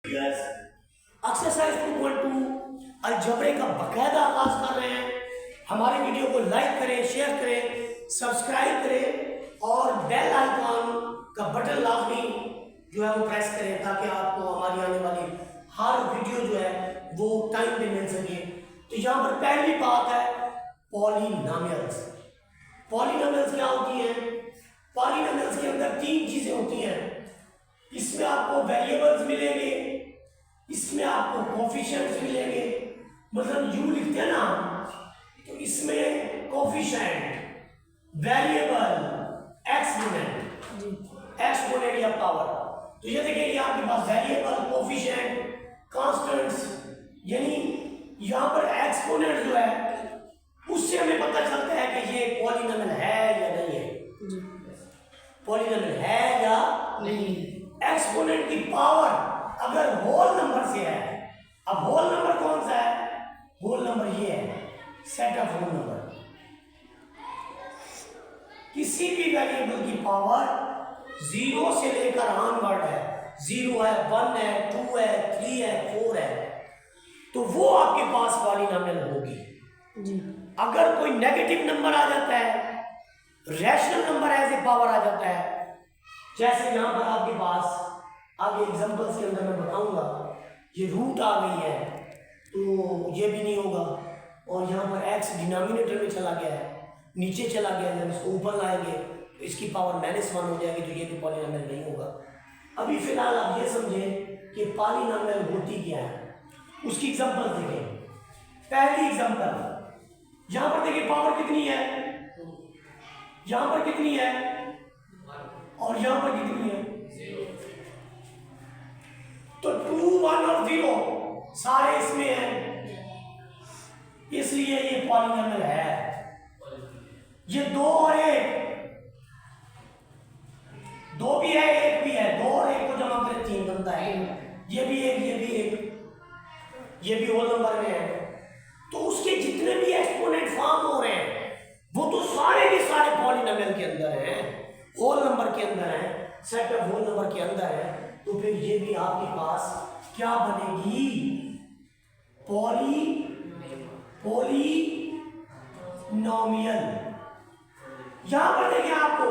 Exercise 2.2 अलजबरे का बकायदा आगाज कर रहे हैं। हमारी वीडियो को लाइक करें, शेयर करें, सब्सक्राइब करें और बेल आइकॉन का बटन लाजमी जो है वो प्रेस करें ताकि आपको हमारी आने वाली हर वीडियो जो है वो टाइम पे मिल सके। तो यहाँ पर पहली बात है पॉलिनोमियल्स। पॉलिनोमियल्स क्या होती हैं? पॉलिनोमियल्स के अंदर तीन चीजें होती हैं। इसमें आपको वेरिएबल्स मिलेंगे, इसमें आपको कोफिशिएंट्स मिलेंगे। मतलब यू लिखते हैं ना, तो इसमें कोफिशिएंट, वेरिएबल, एक्सपोनेंट या पावर। तो ये देखिए ये आपके पास वेरिएबल, कोफिशिएंट, कांस्टेंट्स, यानी यहाँ पर एक्सपोनेंट जो है उससे हमें पता चलता है कि ये पॉलिनोमियल है या नहीं है। पॉलिनोमियल है या नहीं। एक्सपोनेंट की पावर अगर होल नंबर से है, अब होल नंबर कौन सा है? होल नंबर ये है, सेट ऑफ होल नंबर। किसी भी वेरिएबल की पावर 0 से लेकर ऑनवर्ड है, 0 है, 1 है, 2 है, 3 है, 4 है, तो वो आपके पास पॉलिनोमियल होगी जी। अगर कोई नेगेटिव नंबर आ जाता है, rational number as a power आ जाता है, जैसे यहां पर आपके पास आगे एग्जांपल्स के अंदर मैं बताऊंगा, ये रूट आ गई है तो ये भी नहीं होगा। और यहाँ पर x डिनोमिनेटर में चला गया है, नीचे चला गया है, जब इसको ऊपर लाएंगे तो इसकी पावर -1 हो जाएगी, तो ये भी पॉलिनोमियल नहीं होगा। अभी फिलहाल आप ये समझें कि पॉलिनोमियल होती क्या है, उसकी एग्जांपल देखें। पहली एग्जांपल, यहाँ पर देखिए पावर कितनी है, यहाँ पर कितनी है और यहाँ पर कितनी है, तो 2, 1 और 0 सारे इसमें हैं, इसलिए ये पॉलिनोमियल है। ये 2 और 1, 2 भी है 1 भी है, 2 और 1 को जमा करें 3 बनता है। ये भी 1, ये भी 1, ये भी होल नंबर में है। तो उसके जितने भी एक्सपोनेंट फॉर्म हो रहे हैं वो तो सारे के सारे पॉलिनोमियल के अंदर हैं, होल नंबर के अंदर हैं, सेट ऑफ होल नंबर के अंदर है। तो फिर ये भी आपके पास क्या बनेगी? पॉलिनोमियल। यहां पर देखिए आपको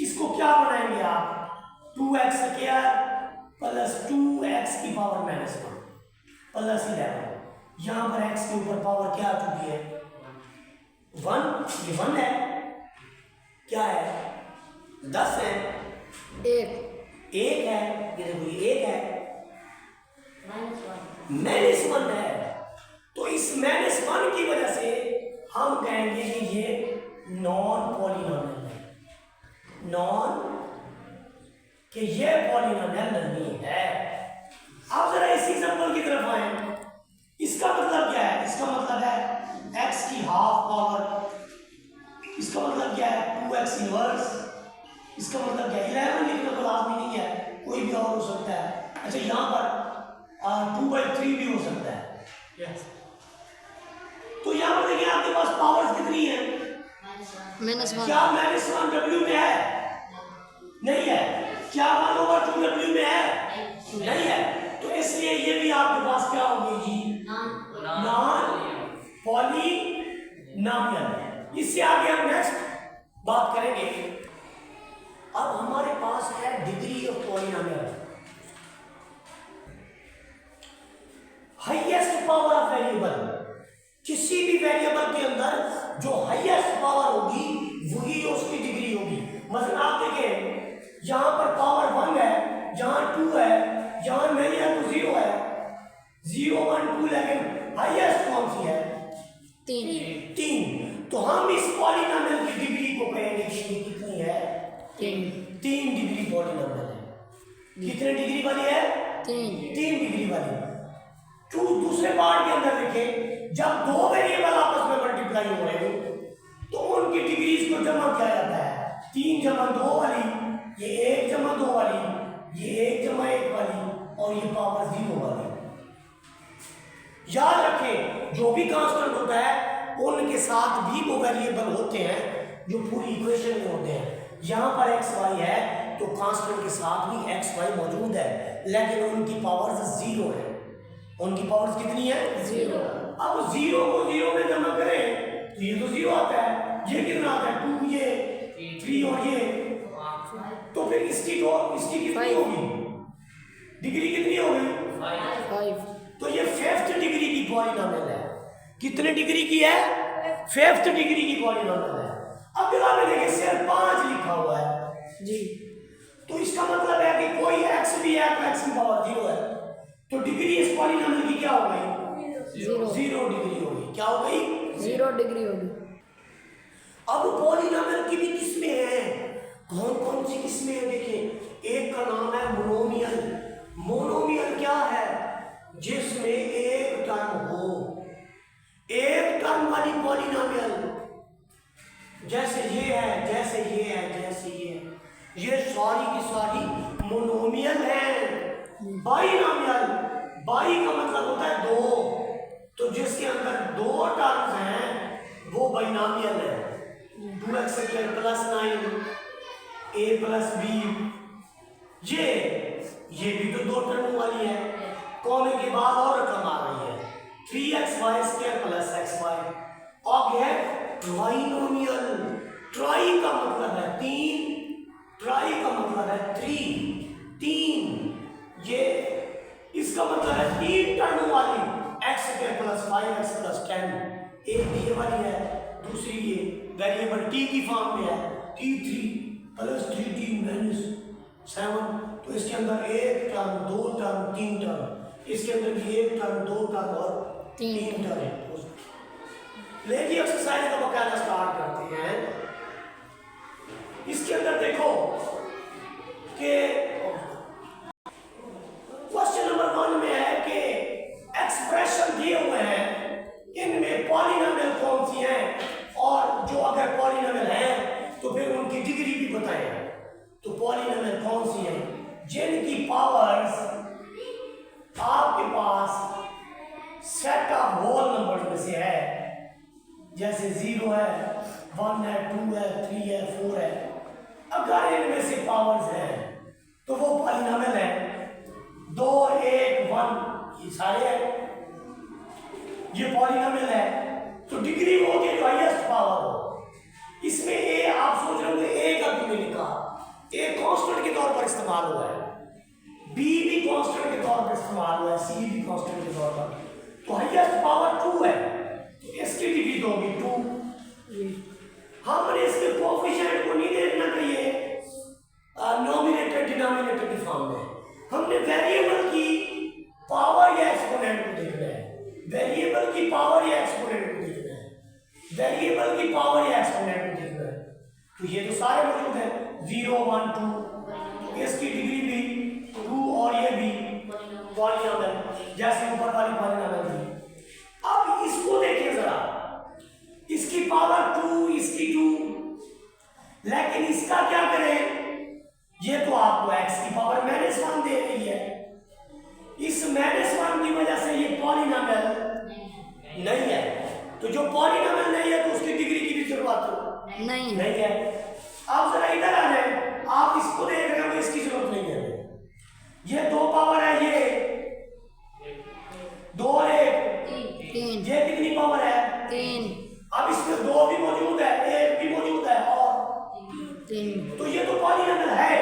इसको क्या बनाएंगे आप? 2x स्क्वायर प्लस 2x की पावर -1 प्लस 11। यहां पर x के ऊपर पावर क्या आ चुकी है? 1। ये 1 है, क्या है? 10 है, 1 है, ये देखो ये 1 है, -1 है। तो इस -1 की वजह से हम कहेंगे कि ये नॉन पॉलिनोमियल है, कि ये पॉलिनोमियल नहीं है। अब जरा इस एग्जांपल की तरफ आए। इसका मतलब क्या है? इसका मतलब है x की हाफ पावर, इसका मतलब क्या है? 2x inverse. इसका मतलब क्या है? 11 लिखना तो लाजमी नहीं है, कोई भी और हो सकता है। अच्छा, यहाँ पर 2/3 भी हो सकता है। yes. तो यहाँ पर देखिए आपके पास पावर्स कितनी है? -1। क्या -1 W में है? नहीं है। क्या 1/2 W में है? नहीं है। तो इसलिए ये भी आपके पास क्या होगी जी? Non polynomial. इससे आगे हम नेक्स्ट बात करेंगे। अब हमारे पास है degree of polynomial. Highest power of variable, किसी भी वेरिएबल के अंदर जो हाईएस्ट पावर होगी वही उसकी डिग्री होगी। मतलब आप देखें यहां पर पावर 1 है, यहां 2 है, यहां नहीं है तो 0 है, 0, 1, 2, लेकिन हाईएस्ट कौन सी है? 3। तो हम इस पॉलिनोमियल की डिग्री को कहेंगे कि ये कितनी है? 3 डिग्री पॉलिनोमियल है। कितने डिग्री वाली है? 3 डिग्री वाली। दूसरे पार्ट के अंदर देखें, जब 2 वेरिएबल आपस में मल्टीप्लाई हो रहे हो तो उनकी डिग्रीज को जमा किया जाता है। 3 जमा 2 वाली, ये 1 जमा 2 वाली, ये 1 जमा 1 वाली, और ये पावर 0 वाली। याद रखें जो भी कांस्टेंट होता है उनके साथ भी वो वेरिएबल होते हैं जो पूरी इक्वेशन में होते हैं। यहां पर x y है, तो कांस्टेंट के साथ भी एक्स वाई मौजूद है, लेकिन उनकी पावर्स जीरो है। उनकी पावर्स कितनी है? जीरो। अब जीरो को जीरो में जमा करें तो ये तो जीरो आता है, ये कितना आता है? 2, ये 3 और ये, तो फिर इसकी कितनी होगी? डिग्री कितनी होगी? 5। तो ये 5th डिग्री की पॉलिनॉमियल है। कितने डिग्री की है? 5th डिग्री की पॉलिनॉमियल है। अगला में देखिए सिर्फ 5 लिखा हुआ है जी। तो इसका मतलब है कि कोई x भी है तो x की पावर 0 है, तो डिग्री इस पॉलिनॉमियल की क्या हो गई? 0 डिग्री हो गई। क्या हो गई? 0 डिग्री होगी। अब पॉलिनॉमियल की भी किस्में हैं। कौन कौन सी किस्में हैं? देखिए, एक का नाम है मोनोमियल। मोनोमियल क्या है? जिसमें एक टर्म हो, एक टर्म वाली पॉलिनॉमियल, जैसे ये है, जैसे ये है, जैसे ये है, ये सारी की सारी मोनोमियल है। बाइनॉमियल, बाई का मतलब होता है 2, तो जिसके अंदर 2 टर्म्स हैं वो बाइनॉमियल है। 2x² + 9 a + b, ये भी तो 2 टर्म वाली है। कॉमे के बाद और रकम आ रही है 3xy² + xy, और यह है ट्राइनोमियल। ट्राई का मतलब है 3, ट्राई का मतलब है 3, ये इसका मतलब है 3 टर्म वाली x² + 5x + 10। एक ये वाली है, दूसरी ये वेरिएबल t की फॉर्म में है, t3 + 3t - 7। तो इसके अंदर एक टर्म, 2 टर्म, 3 टर्म, इसके अंदर भी एक टर्म, 2 टर्म और 3 टर्म। लेकिन एक्सरसाइज का बकायदा स्टार्ट करते हैं। इसके अंदर देखो कि क्वेश्चन नंबर 1 में है कि एक्सप्रेशन दिए हुए हैं, इनमें पॉलिनॉमियल कौन सी हैं, और जो अगर पॉलिनॉमियल है तो फिर उनकी डिग्री भी बताएं। तो पॉलिनॉमियल कौन सी हैं? जिनकी पावर्स आपके पास सेट ऑफ होल नंबर्स में से है, जैसे 0 है, 1 है, 2 है, 3 है, 4 है। अगर इनमें से पावर्स हैं तो वो पॉलिनॉमियल है। 2, 1, 1 ये सारे हैं, ये पॉलिनॉमियल है। तो डिग्री वो होती है जो हाईएस्ट पावर हो। इसमें ए, आप सोच रहे होंगे ए का क्यों नहीं लिखा? ए कांस्टेंट के तौर पर इस्तेमाल हुआ है, बी भी कांस्टेंट के तौर पर इस्तेमाल हुआ है, सी भी कांस्टेंट के तौर पर। तो हाईएस्ट पावर 2 है, तो इसकी डिग्री तो होगी 2। हमने इसके कोएफिशिएंट को नहीं देखना चाहिए नॉमिनेटर डिनोमिनेटर की फॉर्म में, हमने वेरिएबल की पावर या एक्सपोनेंट को देखना है। वेरिएबल की पावर या एक्सपोनेंट को देखना है, वेरिएबल की पावर या एक्सपोनेंट को देखना है। तो ये तो सारे मौजूद हैं, 0, 1, 2, तो इसकी डिग्री भी 2 और ये भी पॉलिनॉमियल जैसे ऊपर वाली पॉलिनॉमियल थी। अब इसको देखिए जरा, इसकी पावर 2, इसकी 2, लेकिन इसका क्या करें? ये तो आपको x की पावर -1 दे रही है। इस -1 की वजह से ये पॉलिनॉमियल नहीं है। तो जो पॉलिनॉमियल नहीं है तो उसकी डिग्री की भी जरूरत नहीं है। आप जरा इधर आ जाए, आप इसको देख रहे हो, इसकी जरूरत नहीं है। ये 2 पावर है, ये 2 और 1 3, ये कितनी पावर है? 3, अब इसमें 2 भी मौजूद है, 1 भी मौजूद है और 3, तो ये तो पॉलिनॉमियल है,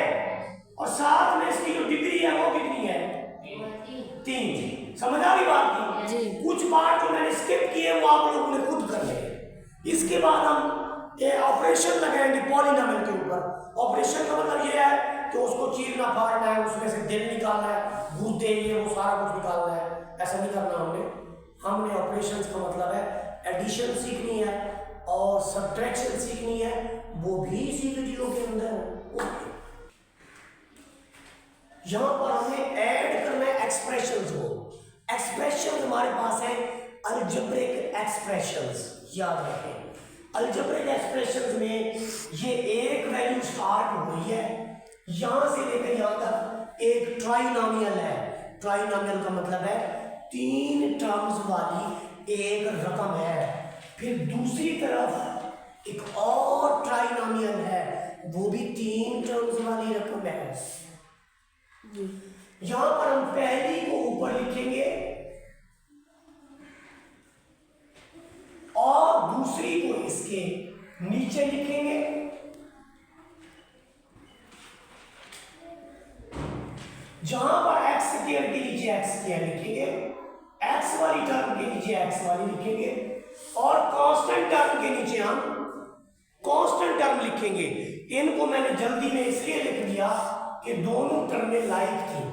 और साथ में इसकी जो डिग्री है वो कितनी है? 3। समझ आ गई बात की? जी। कुछ बात जो मैंने स्किप किए वो आप लोगों ने खुद कर ले। इसके बाद हम ये ऑपरेशन लगाएंगे पॉलिनॉमियल के ऊपर। ऑपरेशन का मतलब ये है कि उसको चीरना फाड़ना है, उसमें से दिल निकालना है, गूदे, ये वो सारा कुछ निकालना है। ऐसा नहीं करना हमने ऑपरेशंस का मतलब है एडिशन सीखनी है और सब्ट्रैक्शन सीखनी है, वो भी इसी वीडियो के अंदर। यहां पर हमें ऐड करना है एक्सप्रेशंस को। एक्सप्रेशंस हमारे पास है अलजेब्रिक एक्सप्रेशंस, याद रखें। अलजेब्रिक एक्सप्रेशंस में ये एक वैल्यू स्टार्ट हो रही है, यहां से लेकर यहां तक एक ट्राइनोमियल है। ट्राइनोमियल का मतलब है 3 टर्म्स वाली एक रकम है। फिर दूसरी तरफ एक और ट्राइनोमियल है वो भी 3 टर्म्स वाली रकम है। जी यहां पर हम पहली को ऊपर लिखेंगे और दूसरी को इसके नीचे लिखेंगे। जहां पर एक्स स्क्वायर के नीचे एक्स स्क्वायर लिखेंगे, एक्स वाली टर्म के नीचे एक्स वाली लिखेंगे और कांस्टेंट टर्म के नीचे हम कांस्टेंट टर्म लिखेंगे। इनको मैंने जल्दी में इसलिए लिख दिया कि दोनों टर्में लाइक थी।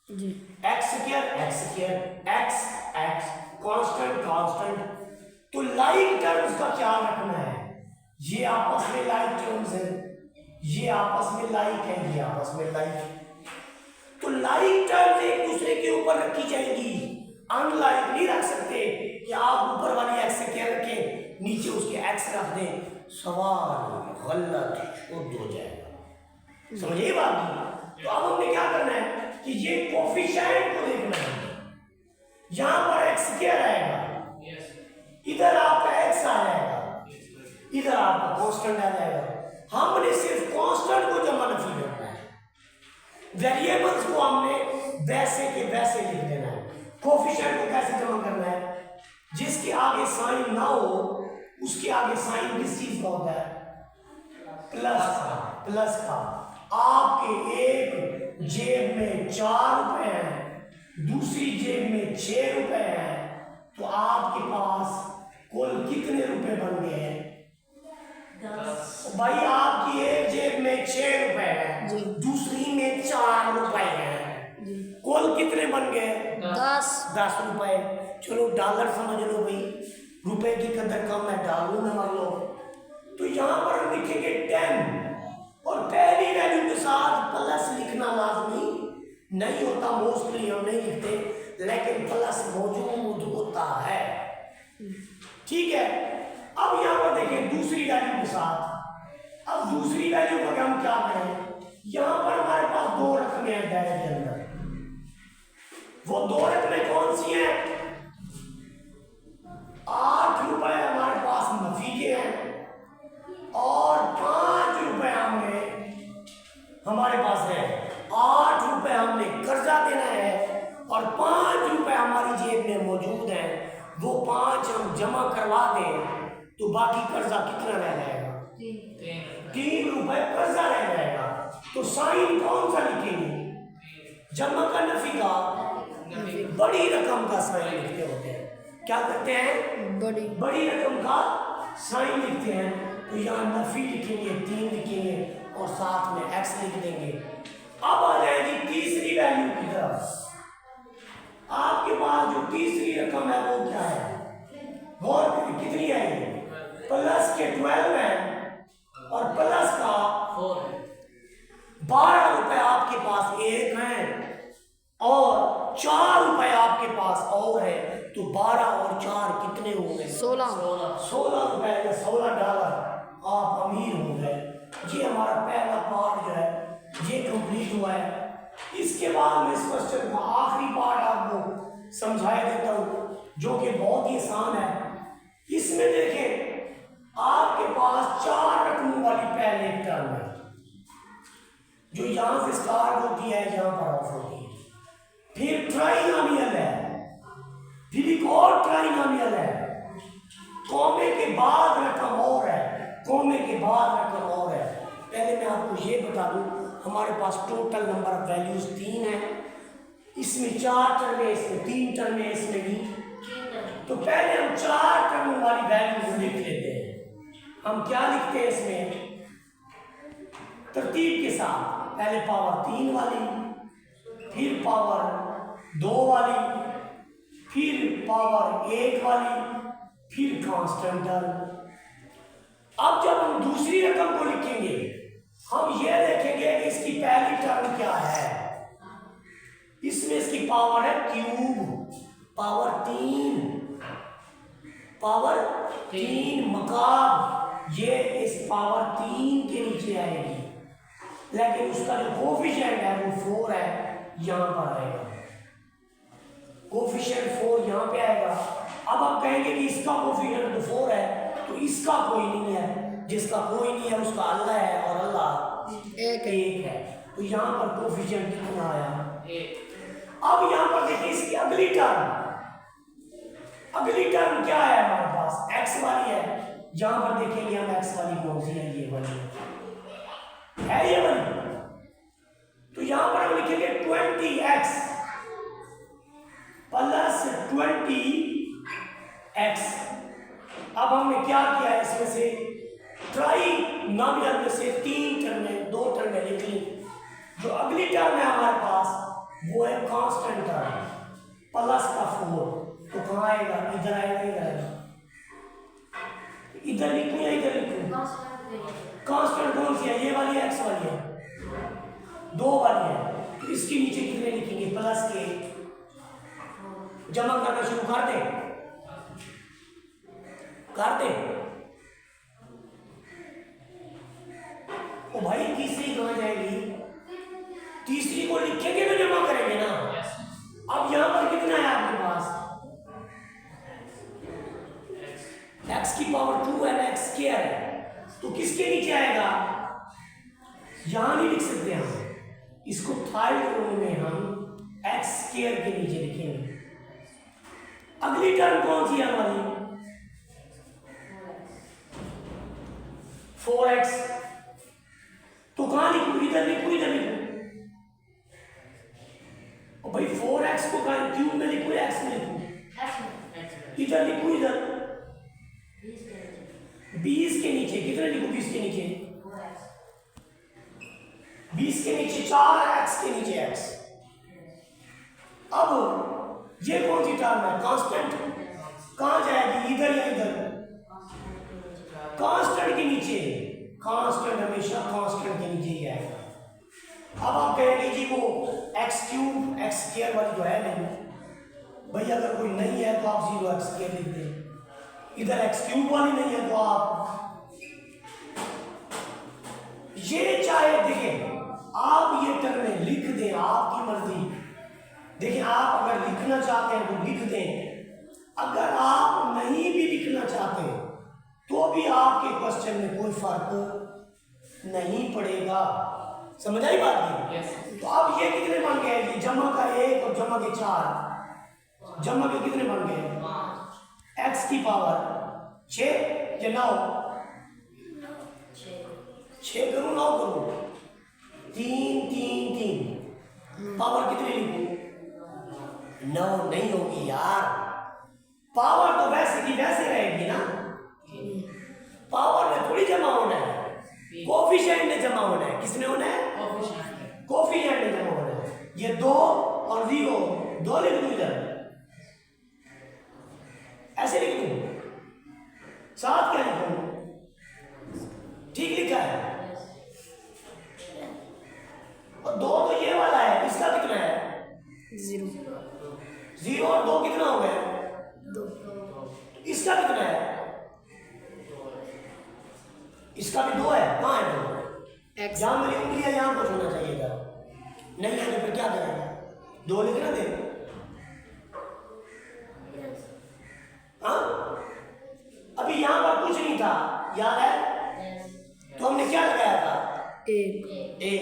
जी x square x x constant constant. तो लाइक टर्म्स का ख्याल रखना है, ये आपस में लाइक टर्म्स है, ये आपस में लाइक है, ये आपस में लाइक है। तो लाइक टर्म्स एक दूसरे के ऊपर रखी जाएगी, अनलाइक नहीं रख सकते कि आप ऊपर वाली एक्स से क्या रखें नीचे उसके एक्स रख दें, सवाल गलत शुद्ध हो जाएगा। समझिए बात। तो अब हमने क्या करना है कि ये कोफिशिएंट को देखना है। यहां पर एक्स क्या रहेगा, इधर आपका एक्स आ जाएगा, इधर आपका कांस्टेंट आ जाएगा। हमने सिर्फ कांस्टेंट को जमा नफी करना है, वेरिएबल्स को हमने वैसे के वैसे लिख देना है। कोफिशिएंट को कैसे जमा करना है, जिसके आगे साइन ना हो उसके आगे साइन किस चीज का होता है, प्लस का। प्लस का आपके एक जेब में 4 रुपए हैं, दूसरी जेब में 6 रुपए हैं, तो आपके पास कुल कितने रुपए बन गए हैं? 10। भाई आपकी एक जेब में 6 रुपए है, दूसरी में 4 रुपए हैं, कुल कितने बन गए? 10 रुपए। चलो डॉलर समझ लो भाई, रुपए की कदर कम है, डॉलर में मान लो। तो यहां पर हम लिखेंगे 10 और पहली वैल्यू के साथ प्लस लिखना लाजमी नहीं होता, मोस्टली हम नहीं लिखते, लेकिन प्लस मौजूद होता है। ठीक है। अब यहां पर देखिए दूसरी वैल्यू के साथ, अब दूसरी वैल्यू को हम क्या करें, यहां पर हमारे पास 2 रकमें हैं दायरे के अंदर। वो 2 रकमें कौन सी हैं? 8 रुपए हमारे पास नफी के हैं और 5 रुपए हमारे पास है। 8 रुपए हमने कर्जा देना है और 5 रुपए हमारी जेब में मौजूद है। वो 5 हम जमा करवा दें तो बाकी कर्जा कितना रह जाएगा? 3 रुपए कर्जा रह जाएगा। तो साइन कौन सा लिखेंगे? जमा का नफी का बड़ी रकम का साइन लिखते होते हैं। क्या करते हैं? बड़ी रकम का साइन लिखते हैं। तो यहाँ नफी लिखेंगे, 3 लिखेंगे और साथ में एक्स लिख देंगे। अब आ जाएगी तीसरी वैल्यू की तरफ। आपके पास जो तीसरी रकम है वो क्या है? गौर करिए कितनी है ये? प्लस के 12 है और प्लस का 4 है। 12 रुपए आपके पास एक है और 4 रुपए आपके पास और है, तो 12 और 4 कितने हो गए? 16 रुपए या 16 डॉलर। आप अमीर हो गए। ये हमारा पहला पार्ट जो है ये कंप्लीट हुआ है। इसके बाद मैं इस क्वेश्चन का आखिरी पार्ट आपको समझाया देता हूँ जो कि बहुत ही आसान है। इसमें देखें आपके पास 4 रकमों वाली पहले एक टर्म है जो यहां से स्टार्ट होती है, यहां पर ऑफ होती है। फिर ट्राइनोमियल है, फिर एक और ट्राइनोमियल है, कॉमे के बाद रकम और है, कॉमे के बाद रकम और है। पहले मैं आपको ये बता दूं हमारे पास टोटल नंबर ऑफ वैल्यूज 3 है। इसमें 4 टर्म है, इसमें 3 टर्म है, इसमें भी। तो पहले हम 4 टर्म वाली वैल्यूज लिख लेते हैं। हम क्या लिखते हैं इसमें तरतीब के साथ? पहले पावर 3 वाली, फिर पावर 2 वाली, फिर पावर 1 वाली, फिर कांस्टेंट टर्म। अब जब हम दूसरी रकम को लिखेंगे हम ये देखेंगे कि इसकी पहली टर्म क्या है। इसमें इसकी पावर है क्यूब, पावर 3 मकाब, ये इस पावर 3 के नीचे आएगी, लेकिन उसका जो कोफिशिएंट है वो 4 है, यहां पर आएगा। कोफिशिएंट 4 यहां पे आएगा। अब आप कहेंगे कि इसका कोफिशिएंट तो 4 है तो इसका कोई नहीं है। जिसका कोई नहीं है उसका अल्लाह है और अल्लाह एक है। तो यहाँ पर कोफिशिएंट कितना आया? अब यहाँ पर देखिए इसकी अगली टर्म क्या है हमारे पास? x वाली है। जहां पर देखेंगे हम x वाली कौन सी है? ये वाली है, ये वाली। तो यहां पर हम लिखेंगे 20x प्लस 20x। अब हमने क्या किया है इसमें से ट्राइनॉमिनल में से 3 टर्में 2 टर्में लिख ली। जो अगली टर्म है हमारे पास वो है कांस्टेंट टर्म प्लस का 4। तो कहाँ आएगा? इधर आएगा, इधर आएगा। इधर लिखूं या इधर लिखूं? कांस्टेंट कौन सी है? ये वाली है, x वाली है, 2 वाली है। तो इसके नीचे कितने लिखेंगे? प्लस के। जमा करना शुरू कर दे, कर दे। ओ भाई तीसरी कहाँ जाएगी? तीसरी को लिखेंगे तो जमा करेंगे ना। अब यहां पर कितना है आपके पास? x की पावर 2 है, x स्क्वायर है। तो किसके नीचे आएगा? यहां नहीं लिख सकते हम इसको, थर्ड रो में हम x स्क्वायर के नीचे लिखेंगे। अगली टर्म कौन सी है हमारी? 4x। तो कहां लिखूं? इधर लिखूं, इधर लिखूं? और भाई 4x को कहां, क्यूब में लिखूं या x में लिखूं? इधर लिखूं, इधर 20 के नीचे कितने लिखूं? 20 के नीचे 20 के नीचे 4x के नीचे x। अब ये कौन सी टर्म है? कांस्टेंट। कहां जाएगी? इधर या इधर? कांस्टेंट के नीचे। कांस्टेंट हमेशा कांस्टेंट के नीचे ही आएगा। अब आप कहेंगे जी वो x क्यूब x स्क्वायर वाली तो है नहीं भैया। अगर कोई नहीं है तो आप 0x स्क्वायर लिख दें। इधर x क्यूब वाली नहीं है तो आप ये चाहे देखें, आप ये टर्में लिख दें, आपकी मर्जी। देखिए आप अगर लिखना चाहते हैं तो लिख दें, अगर आप नहीं भी लिखना चाहते तो भी आपके क्वेश्चन में कोई फर्क नहीं पड़ेगा। समझ आई बात की? तो अब ये कितने बन गए? ये जमा का 1 और जमा के 4, जमा के कितने बन गए? x की पावर 6 या 9? 6 करूं 9 करूं? 3 3 3 पावर कितनी लिखूं? 9 नहीं होगी यार। पावर तो वैसे की वैसे रहेगी ना। पावर में थोड़ी जमा होना है, कोफिशिएंट में जमा होना है। किसने होना है? कोफिशिएंट में जमा होना है। ये 2 और 0 2 लिख दूं इधर, ऐसे लिख दूं, साथ क्या लिखूं? ठीक लिखा है। और 2 तो ये वाला है, इसका कितना है? 0 और 2 कितना हो गया? 2। इसका कितना है? इसका भी 2 है। कहाँ है 2? जहां मेरी उंगली है यहां कुछ होना चाहिए था, नहीं है तो फिर क्या करेगा? 2 लिखना दे। हाँ अभी यहां पर कुछ नहीं था, याद है? तो हमने क्या लगाया था? 1।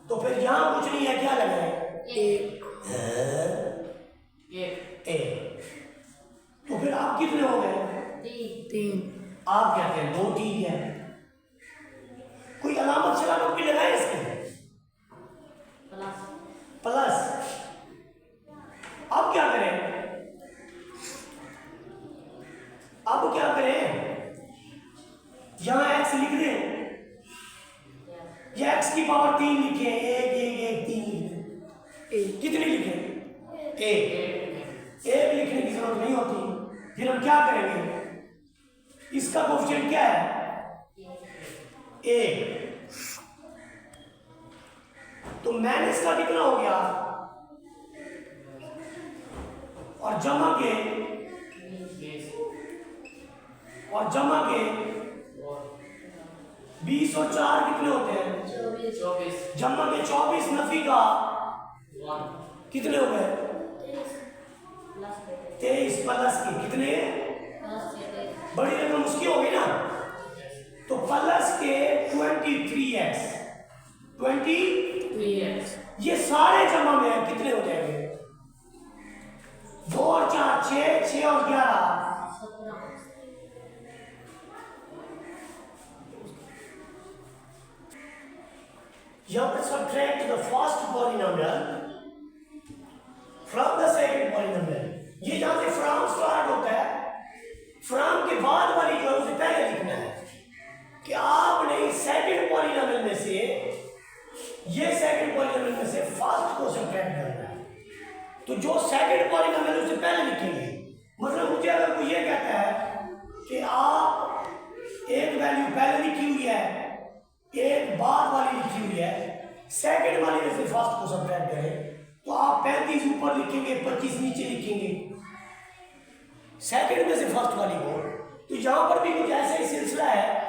तो फिर यहां कुछ नहीं है, क्या लगाए? 1। तो फिर आप कितने हो गए? 3। आप कहते हैं 2 ठीक है। कोई अलामत शलामत भी लगाए इसके? प्लस। अब क्या करें? अब क्या करें? यहां x लिख दें या x की पावर 3 लिखे? 1 1 1 3 लिखे। कितनी लिखे? 1 लिखने की जरूरत नहीं होती। फिर हम क्या करेंगे? इसका कोफिशिएंट क्या है? 1। तो माइनस का कितना हो गया? और जमा के 20 और 4 कितने होते हैं? 24। जमा के 24 नफी का कितने हो गए? 23 प्लस के कितने? बड़ी रकम उसकी होगी ना। तो प्लस के 23x 3x ये सारे जमा में है, कितने हो जाएंगे? 2 और 4 6, 6 और 11 यहाँ पर subtract the first polynomial from the second polynomial। ये जहां से from स्टार्ट होता है, from के बाद वाली जो है उसे पहले लिखना है कि आपने इस सेकंड पॉलिनोमियल में से, ये सेकंड पॉलिनोमियल में से फर्स्ट को सब्ट्रैक्ट करना है। तो जो सेकंड पॉलिनोमियल उसे पहले लिखेंगे। मतलब मुझे अगर कोई ये कहता है कि आप एक वैल्यू पहले लिखी हुई है, एक बाद वाली लिखी हुई है, सेकंड वाली में से फर्स्ट को सब्ट्रैक्ट करें, तो आप 35 ऊपर लिखेंगे, 25 नीचे लिखेंगे सेकंड में से फर्स्ट वाली को। तो यहां पर भी कुछ ऐसा ही सिलसिला है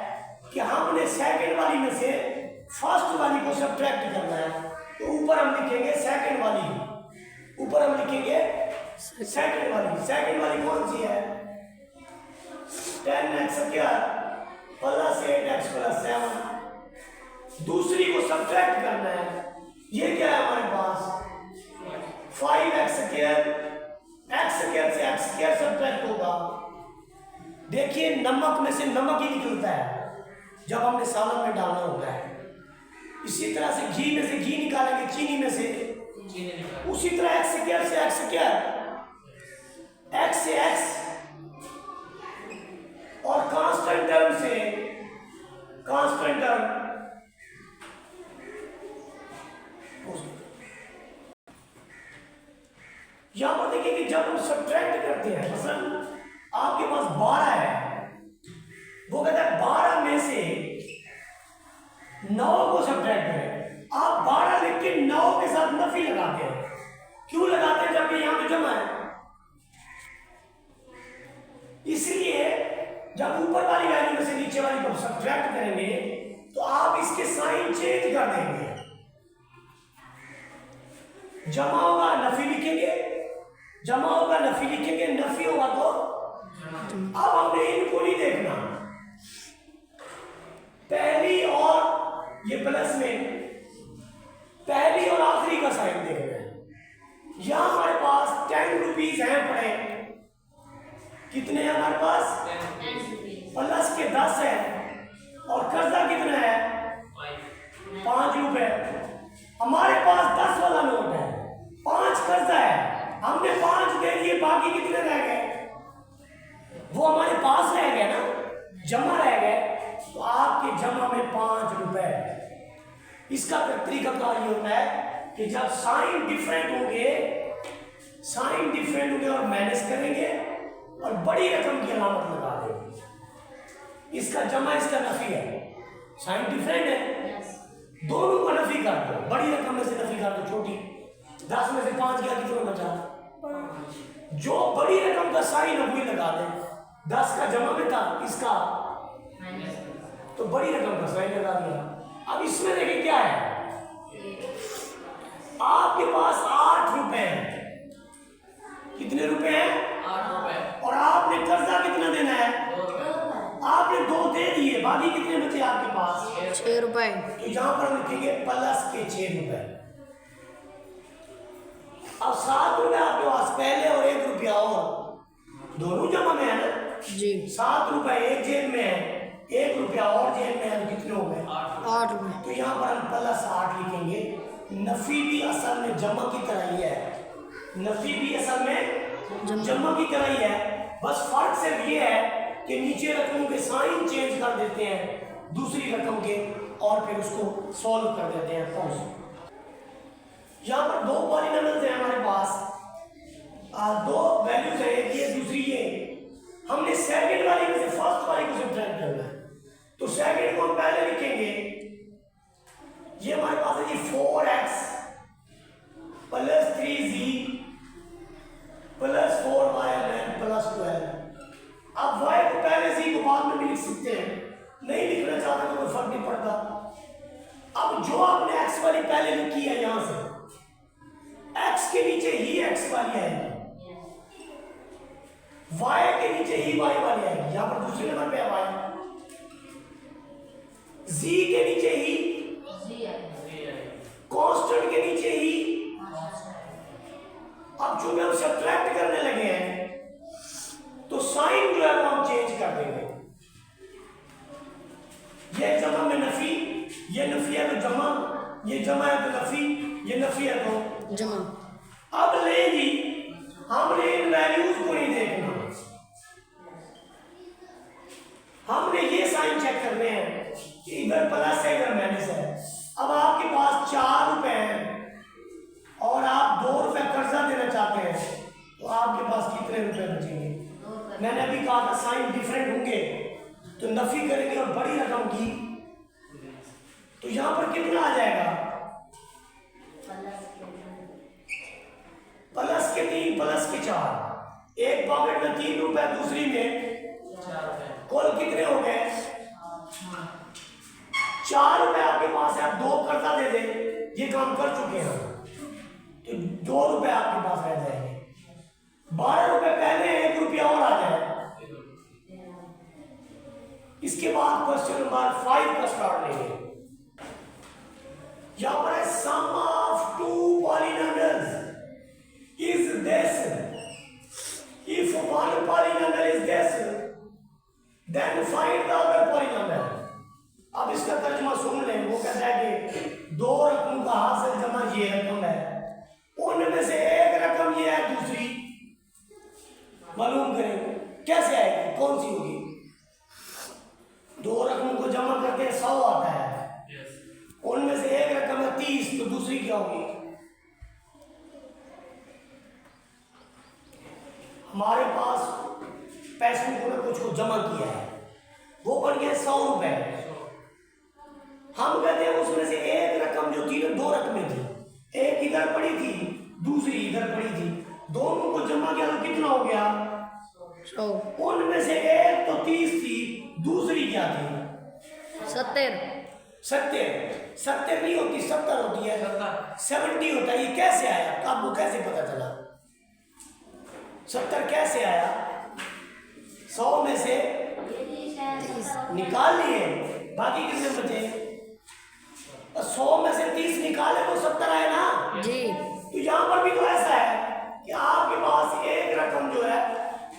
कि हमने सेकंड वाली में से फर्स्ट वाली को सब्ट्रैक्ट करना है। तो ऊपर हम लिखेंगे सेकंड वाली, ऊपर हम लिखेंगे सेकंड वाली। सेकंड वाली कौन सी है? 10x plus 8x plus 7। दूसरी को सब्ट्रैक्ट करना है। ये क्या है हमारे पास? 5x स्क्वायर, x स्क्वायर से x स्क्वायर सब्ट्रैक्ट होगा। देखिए नमक में से नमक ही निकलता है जब हमने सालन में डालना होता है। इसी तरह से घी में से घी निकालेंगे, चीनी में से उसी तरह x स्क्वायर से x स्क्वायर, x से x और कांस्टेंट टर्म से कांस्टेंट टर्म। यहां पर देखिए कि जब हम सब्ट्रैक्ट करते हैं, मसलन आपके पास 12 है, वो कहता है 12 में से 9 को सब्ट्रैक्ट करें। आप 12 लिख के 9 के साथ नफी लगाते हैं। क्यों लगाते हैं जबकि यहां पे जमा है? इसलिए जब ऊपर वाली वैल्यू में से नीचे वाली को सब्ट्रैक्ट करेंगे तो आप इसके साइन चेंज कर देंगे। जमा होगा नफी लिखेंगे, जमा होगा नफी लिखेंगे, नफी होगा तो अब हमने इनको नहीं देखना, पहली और ये प्लस में पहली और आखिरी का साइन देखना है। यहां हमारे पास 10 रुपीज हैं पड़े। कितने हैं हमारे पास? प्लस के 10 है और कर्जा कितना है? 5 रुपए। हमारे पास 10 वाला नोट है, 5 कर्जा है, हमने 5 दे दिए, बाकी कितने रह गए? वो हमारे पास रह गए ना, जमा रह गए। तो आपके जमा में 5 रुपए। इसका तरीकाकार ये होता है कि जब साइन डिफरेंट होंगे और माइनस करेंगे और बड़ी रकम की अलामत लगा देंगे। इसका जमा इसका नफी है, साइन डिफरेंट है, दोनों को नफी कर दो। बड़ी रकम में से नफी कर दो छोटी। 10 में से 5 गया, कितना बचा? जो बड़ी रकम का साइन है वही लगा दे। 10 का जमा में था, इसका तो बड़ी रकम का साइन लगा दिया। अब इसमें देखिए क्या है, आपके पास 8 रुपए हैं। कितने रुपए हैं? 8 रुपए। और आपने कर्जा कितना देना है? 2 रुपए। आपने 2 दे दिए, बाकी कितने बचे आपके पास? 6 रुपए। तो यहां पर हम लिखेंगे प्लस के 6 रुपए। अब 7 रुपए आपके पास पहले और 1 रुपया और दोनों जमा में है ना जी। 7 रुपए एक जेब में है, 1 रुपया और जेब में है, तो कितने हो गए? 8 रुपए। तो यहाँ पर हम प्लस 8 लिखेंगे। नफी भी असल में जमा की तरह ही है, नफी भी असल में जमा की तरह ही है। बस फर्क सिर्फ ये है कि नीचे रकमों के साइन चेंज कर देते हैं दूसरी रकम के और फिर उसको सॉल्व कर देते हैं। यहाँ पर 2 पॉलिनोमियल्स हैं हमारे पास, 2 वैल्यूज है, एक ये दूसरी ये। हमने सेकंड वाली में से फर्स्ट वाली को सब्ट्रैक्ट करना है। तो सेकंड को हम पहले लिखेंगे। ये हमारे पास है जी 4x plus 3z plus 4y plus 12। अब y को पहले z को बाद में भी लिख सकते हैं, नहीं लिखना चाहते तो कोई फर्क नहीं पड़ता। अब जो आपने x वाली पहले लिखी है, यहां से x के नीचे ही x वाली आएगी, y के नीचे ही y वाली आएगी। यहां पर दूसरे नंबर पे है y, जी के नीचे ही, कांस्टेंट के नीचे ही। अब चूंकि हम सब्ट्रैक्ट करने लगे हैं तो साइन जो है वो हम चेंज कर देंगे। ये जमा में नफी, ये नफी है तो जमा, ये जमा है तो नफी, ये नफी है तो जमा। अब लेगी हमने इन वैल्यूज को नहीं देखना, हमने ये साइन चेक करने हैं कि इधर प्लस है इधर माइनस है। अब आपके पास 4 रुपए हैं और आप 2 रुपए कर्जा देना चाहते हैं तो आपके पास कितने रुपए बचेंगे? मैंने अभी कहा था साइन डिफरेंट होंगे तो नफी करेंगे और बड़ी रकम की तो यहां पर कितना आ जाएगा? प्लस के 3 प्लस के 4। एक पॉकेट में 3 रुपए, दूसरी में 4 रुपए। कुल कितने हो गए? 4 रुपए आपके पास है, आप 2 कर्जा दे दे, ये काम कर चुके हैं तो 2 रुपए आपके पास रह जाएंगे। 12 रुपए पहले, 1 रुपया और आ जाए। इसके बाद क्वेश्चन नंबर 5 का स्टार्ट लेंगे। यहां पर है sum of 2 polynomials is this, if one polynomial is this then find the other polynomial। अब इसका तर्जुमा सुन लें। वो कहता है कि 2 रकमों का हासिल जमा ये रकम है, उनमें से एक रकम ये है, दूसरी मालूम करें कैसे आएगी, कौन सी होगी? 2 रकमों को जमा करते हैं 100 आता है, उनमें से एक रकम है 30 तो दूसरी क्या होगी? हमारे पास पैसों को कुछ को जमा किया है, वो बन गया 100 रुपए। हम कहते हैं उसमें से एक रकम जो थी ना, 2 रकमें थी, एक इधर पड़ी थी दूसरी इधर पड़ी थी, दोनों को जमा किया तो कितना हो गया? 100। उनमें से एक तो 30 थी, दूसरी क्या थी? 70। 70 नहीं होती, 70 होती है, 70 होता है। ये कैसे आया? आपको कैसे पता चला 70 कैसे आया? 100 में से 30 निकाल लिए, बाकी कितने बचे? 100 में से 30 निकाले तो 70 आए ना जी। तो यहां पर भी तो ऐसा है कि आपके पास एक रकम जो है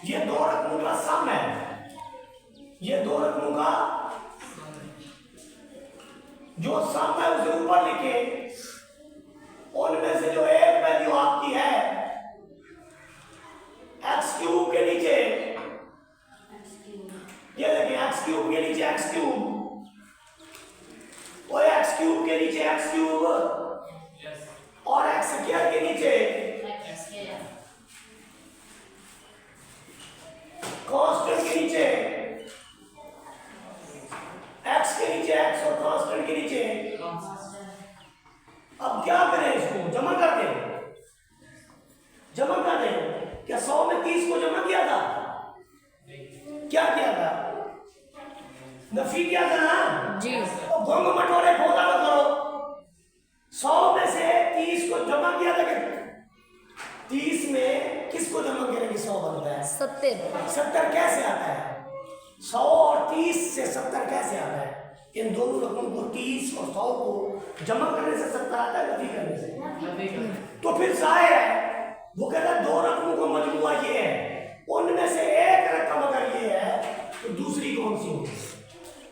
ये 2 रकमों का सम है, ये 2 रकमों का जो सम है उसे ऊपर लिखे, उनमें से जो एक वैल्यू आपकी है एक्स क्यूब के नीचे, ये देखें एक्स क्यूब के नीचे एक्स क्यूब, और एक्स क्यूब के नीचे एक्स क्यूब, और एक्स स्क्वायर के नीचे कांस्टेंट के नीचे, एक्स के नीचे एक्स और कांस्टेंट के नीचे। अब क्या करें? इसको जमा कर दें, जमा कर दें। क्या 100 में 30 को जमा किया था? क्या किया था? नफी किया था ना जी। तो गोंग मटोरे बोला ना करो। 100 में से 30 को जमा किया था कि 30 में किसको जमा करेंगे? 100 बनता है 70। 70 कैसे आता है? 100 और 30 से 70 कैसे आता है? इन दोनों रकमों को 30 और 100 को जमा करने से 70 आता है, नफी करने से। तो फिर जाहिर है वो कहता है 2 रकमों का मजमूआ ये है, उनमें से एक रकम अगर ये है तो दूसरी कौन सी होगी?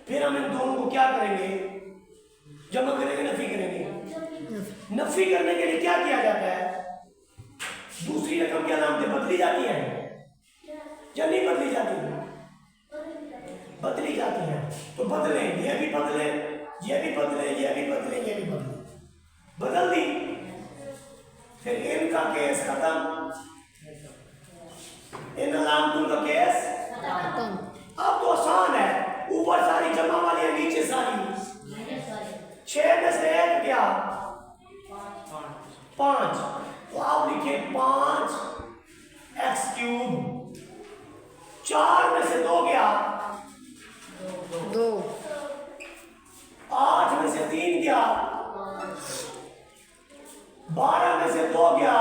फिर हम इन दोनों को क्या करेंगे? जमा करेंगे, नफी करेंगे। नफी करने के लिए क्या किया जाता है? दूसरी रकम की अलामतें बदली जाती हैं या नहीं बदली जाती? बदली जाती हैं। तो बदले, ये भी बदले, ये भी बदले, ये भी बदले, ये भी बदले, बदल दी। फिर इनका केस खत्म, इन अलामतों का केस खत्म। अब तो आसान है, ऊपर सारी जमा वाली है, नीचे सारी 6 में से 1 क्या? 5। तो आप लिखे 5 एक्स क्यूब। 4 में से 2 क्या? 2। 8 में से 3 क्या? 12 में से 2 क्या?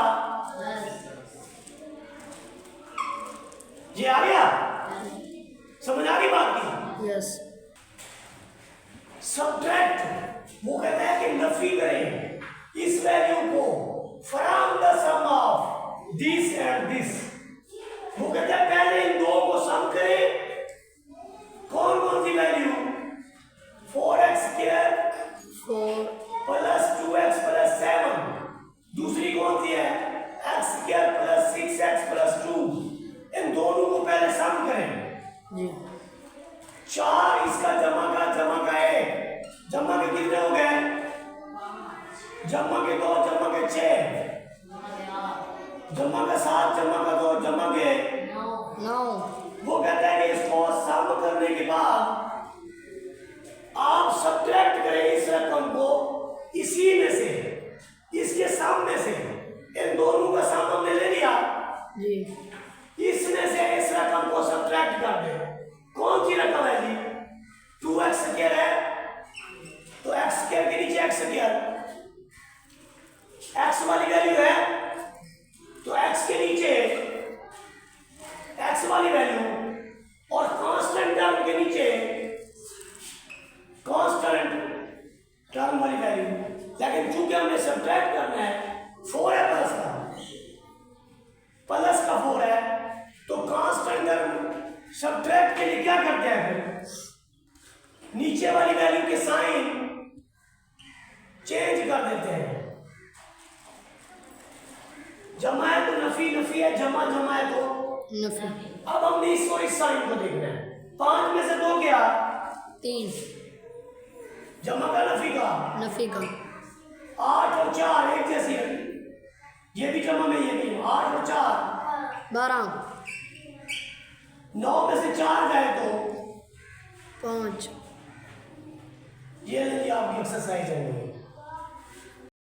ये आ गया? समझ आ गई बात की? यस। सब्ट्रैक्ट, वो कहता है कि नफी करें इस वैल्यू को from the sum of this and this. वो कहता है पहले इन दो को सम करें। कौन कौन सी value? 4x² 4 plus 2x plus 7। दूसरी कौन सी है? x² plus 6x plus 2। इन दोनों को पहले सम करें। जी 4 इसका जमा का 1 जमा के कितने हो गए? जमा के 2 जमा के 6 जमा का 7 जमा का 2 जमा के 9। वो कहता है कि इसको सम करने के बाद आप सब्ट्रैक्ट करें इस रकम को इसी में से, इसके सम में से। इन दोनों का सम हमने ले लिया, जी इसमें से इस रकम को सब्ट्रैक्ट कर दे। कौन सी रकम है जी? 2x² है तो x² के नीचे x², x वाली वैल्यू है तो x के नीचे x वाली वैल्यू, और कांस्टेंट टर्म के नीचे कांस्टेंट टर्म वाली वैल्यू। लेकिन चूंकि हमने सब्ट्रैक्ट करना है, 4 है प्लस का 4 है, तो कांस्टेंट टर्म सब्ट्रैक्ट के लिए क्या करते हैं? फिर नीचे वाली वैल्यू के साइन चेंज कर देते हैं। जमा है तो नफी, नफी है जमा, जमा है तो नफी। अब हमने इस साइन को देखना है। 5 में से 2 क्या? 3 जमा का नफी का? नफी का। 8 और 4 एक जैसी है, ये भी जमा में ये भी। 8 और 4 12। 9 में से 4 जाए तो 5। ये आपकी एक्सरसाइज है।